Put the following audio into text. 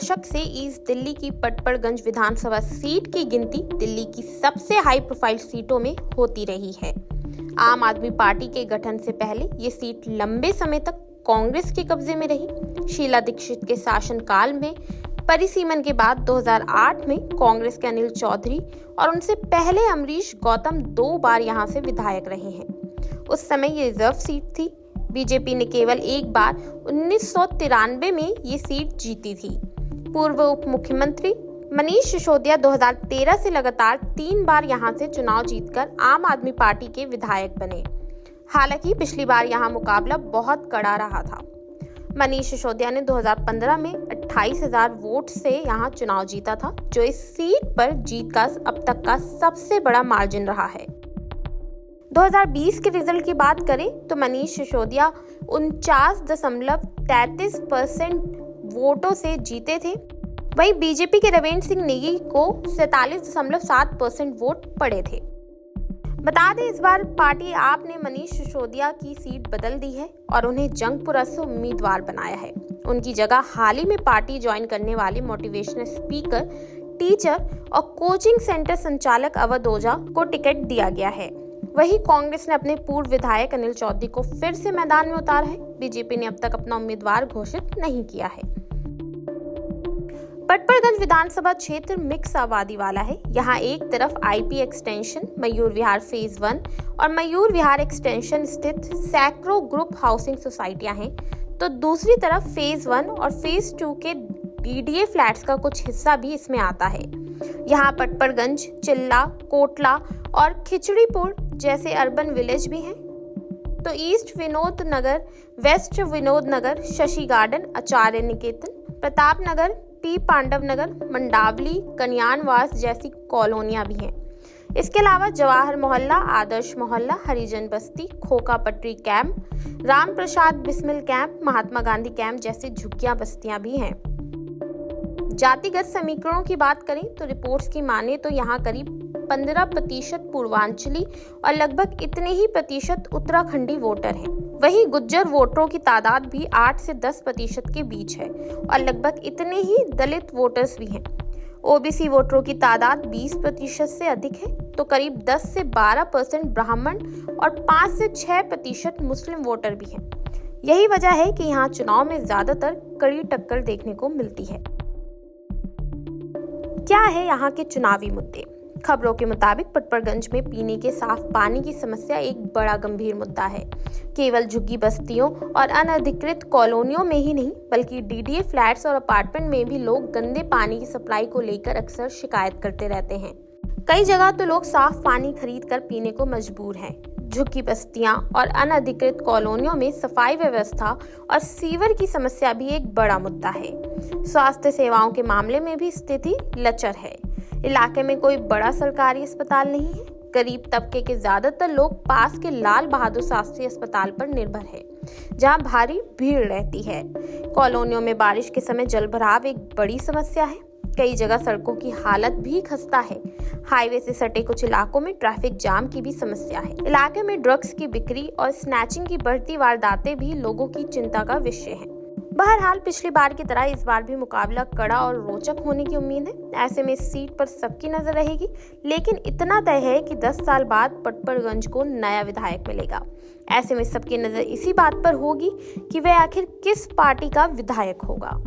दशक से ईस्ट दिल्ली की पटपड़गंज विधानसभा सीट की गिनती दिल्ली की सबसे हाई प्रोफाइल सीटों में होती रही है। आम आदमी पार्टी के गठन से पहले ये सीट लंबे समय तक कांग्रेस के कब्जे में रही। शीला दीक्षित के शासनकाल में परिसीमन के बाद 2008 में कांग्रेस के अनिल चौधरी और उनसे पहले अमरीश गौतम 2 बार यहां से विधायक रहे हैं। उस समय ये रिजर्व सीट थी। बीजेपी ने केवल एक बार 1993 में ये सीट जीती थी। पूर्व उप मुख्यमंत्री मनीष सिसोदिया 2013 से लगातार 3 बार यहां से चुनाव जीतकर आम आदमी पार्टी के विधायक बने। हालांकि पिछली बार यहां मुकाबला बहुत कड़ा रहा था। मनीष सिसोदिया ने 2015 में 28,000 वोट से यहां चुनाव जीता था, जो इस सीट पर जीत का अब तक का सबसे बड़ा मार्जिन रहा है। 2020 के रिजल्ट की बात करें तो मनीष सिसोदिया 49.33% वोटों से जीते थे। वहीं बीजेपी के रविंद्र सिंह नेगी को 47.7% वोट पड़े थे। बता दें, इस बार पार्टी आप ने मनीष सिसोदिया की सीट बदल दी है और उन्हें जंगपुरा से उम्मीदवार बनाया है। उनकी जगह हाल ही में पार्टी ज्वाइन करने वाले मोटिवेशनल स्पीकर, टीचर और कोचिंग सेंटर संचालक अवध ओझा को टिकट दिया गया है। वहीं कांग्रेस ने अपने पूर्व विधायक अनिल चौधरी को फिर से मैदान में उतारा है। बीजेपी ने अब तक अपना उम्मीदवार घोषित नहीं किया है। पटपड़गंज विधानसभा क्षेत्र मिक्स आबादी वाला है। यहाँ एक तरफ IP extension, Mayur Vihar phase 1 और मयूर विहार एक्सटेंशन स्थित सैकड़ों ग्रुप हाउसिंग सोसाइटियां हैं, तो दूसरी तरफ फेज 1 और फेज 2 के डीडीए फ्लैट्स का कुछ हिस्सा भी इसमें आता है। यहाँ पटपड़गंज, चिल्ला, कोटला और खिचड़ीपुर जैसे अर्बन विलेज भी हैं। तो ईस्ट विनोद नगर, वेस्ट विनोद नगर, शशि गार्डन, आचार्य निकेतन, प्रताप नगर, पी पांडव नगर, मंडावली, कन्यानवास जैसी कॉलोनियां भी हैं। इसके अलावा जवाहर मोहल्ला, आदर्श मोहल्ला, हरिजन बस्ती, खोखा पटरी camp, Ram Prasad Bismil camp, Mahatma Gandhi camp जैसी झुग्गियां बस्तियां भी हैं। जातिगत समीकरणों की बात करें तो रिपोर्ट्स की माने तो यहाँ करीब 15% पूर्वांचली और लगभग इतने ही प्रतिशत उत्तराखंडी वोटर हैं। वहीं गुज्जर वोटरों की तादाद भी 8 से 10% के बीच है और लगभग इतने ही दलित वोटर्स भी हैं। ओबीसी वोटरों की तादाद 20% से अधिक है, तो करीब 10 से 12% ब्राह्मण और 5 से 6% मुस्लिम वोटर भी हैं। यही वजह है कि यहाँ चुनाव में ज्यादातर कड़ी टक्कर देखने को मिलती है। क्या है यहाँ के चुनावी मुद्दे? खबरों के मुताबिक पटपड़गंज में पीने के साफ पानी की समस्या एक बड़ा गंभीर मुद्दा है। केवल झुग्गी बस्तियों और अनधिकृत कॉलोनियों में ही नहीं, बल्कि डीडीए फ्लैट्स और अपार्टमेंट में भी लोग गंदे पानी की सप्लाई को लेकर अक्सर शिकायत करते रहते हैं। कई जगह तो लोग साफ पानी खरीद कर पीने को मजबूर हैं। झुग्गी बस्तियां और अनधिकृत कॉलोनियों में सफाई व्यवस्था और सीवर की समस्या भी एक बड़ा मुद्दा है। स्वास्थ्य सेवाओं के मामले में भी स्थिति लचर है। इलाके में कोई बड़ा सरकारी अस्पताल नहीं है। गरीब तबके के ज्यादातर लोग पास के लाल बहादुर शास्त्री अस्पताल पर निर्भर है, जहां भारी भीड़ रहती है। कॉलोनियों में बारिश के समय जलभराव एक बड़ी समस्या है। कई जगह सड़कों की हालत भी खस्ता है। हाईवे से सटे कुछ इलाकों में ट्रैफिक जाम की भी समस्या है। इलाके में ड्रग्स की बिक्री और स्नैचिंग की बढ़ती वारदातें भी लोगों की चिंता का विषय है। बहरहाल पिछली बार की तरह इस बार भी मुकाबला कड़ा और रोचक होने की उम्मीद है। ऐसे में इस सीट पर सबकी नजर रहेगी, लेकिन इतना तय है कि 10 साल बाद पटपड़गंज को नया विधायक मिलेगा। ऐसे में सबकी नजर इसी बात पर होगी कि वह आखिर किस पार्टी का विधायक होगा।